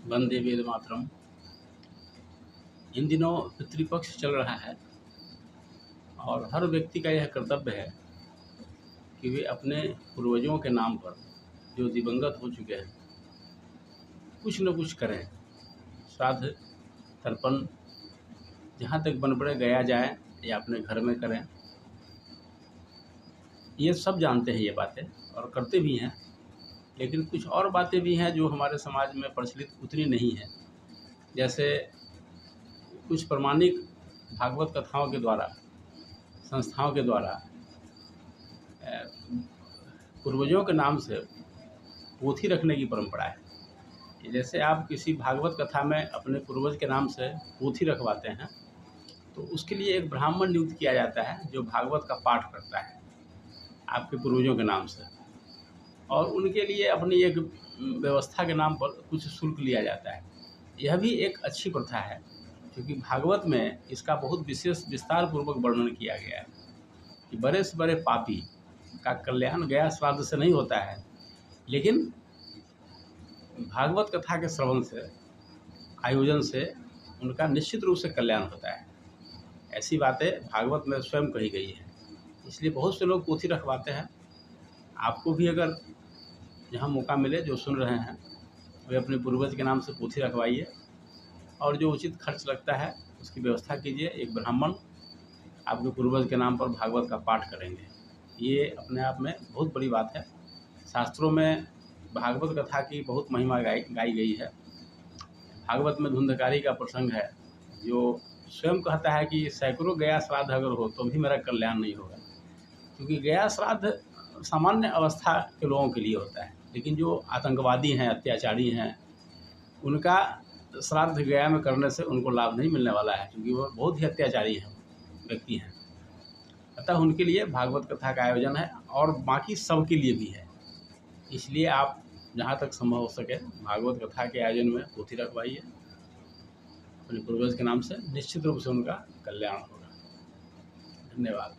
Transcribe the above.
वंदे वेद मातरम। इन दिनों पितृपक्ष चल रहा है और हर व्यक्ति का यह कर्तव्य है कि वे अपने पूर्वजों के नाम पर जो दिवंगत हो चुके हैं कुछ न कुछ करें। श्राद्ध तर्पण जहाँ तक बन पड़े गया जाए या अपने घर में करें। ये सब जानते हैं ये बातें और करते भी हैं, लेकिन कुछ और बातें भी हैं जो हमारे समाज में प्रचलित उतनी नहीं है। जैसे कुछ प्रमाणिक भागवत कथाओं के द्वारा, संस्थाओं के द्वारा पूर्वजों के नाम से पोथी रखने की परंपरा है। जैसे आप किसी भागवत कथा में अपने पूर्वज के नाम से पोथी रखवाते हैं तो उसके लिए एक ब्राह्मण नियुक्त किया जाता है जो भागवत का पाठ करता है आपके पूर्वजों के नाम से, और उनके लिए अपनी एक व्यवस्था के नाम पर कुछ शुल्क लिया जाता है। यह भी एक अच्छी प्रथा है क्योंकि भागवत में इसका बहुत विशेष विस्तार पूर्वक वर्णन किया गया है कि बड़े से बड़े पापी का कल्याण गया श्राद्ध से नहीं होता है, लेकिन भागवत कथा के श्रवण से, आयोजन से उनका निश्चित रूप से कल्याण होता है। ऐसी बातें भागवत में स्वयं कही गई है, इसलिए बहुत से लोग पोथी रखवाते हैं। आपको भी अगर जहाँ मौका मिले, जो सुन रहे हैं वे अपने पूर्वज के नाम से पोथी रखवाइए और जो उचित खर्च लगता है उसकी व्यवस्था कीजिए। एक ब्राह्मण आपके पूर्वज के नाम पर भागवत का पाठ करेंगे, ये अपने आप में बहुत बड़ी बात है। शास्त्रों में भागवत कथा की बहुत महिमा गाई गई है। भागवत में धुंधकारी का प्रसंग है जो स्वयं कहता है कि सैकड़ों गया श्राद्ध अगर हो तो भी मेरा कल्याण नहीं होगा, क्योंकि गया श्राद्ध सामान्य अवस्था के लोगों के लिए होता है, लेकिन जो आतंकवादी हैं, अत्याचारी हैं, उनका श्राद्ध गया में करने से उनको लाभ नहीं मिलने वाला है, क्योंकि वो बहुत ही अत्याचारी हैं व्यक्ति हैं। अतः उनके लिए भागवत कथा का आयोजन है और बाकी सबके लिए भी है। इसलिए आप जहाँ तक संभव हो सके भागवत कथा के आयोजन में पोथी रखवाइए अपने पूर्वज के नाम से, निश्चित रूप से उनका कल्याण होगा। धन्यवाद।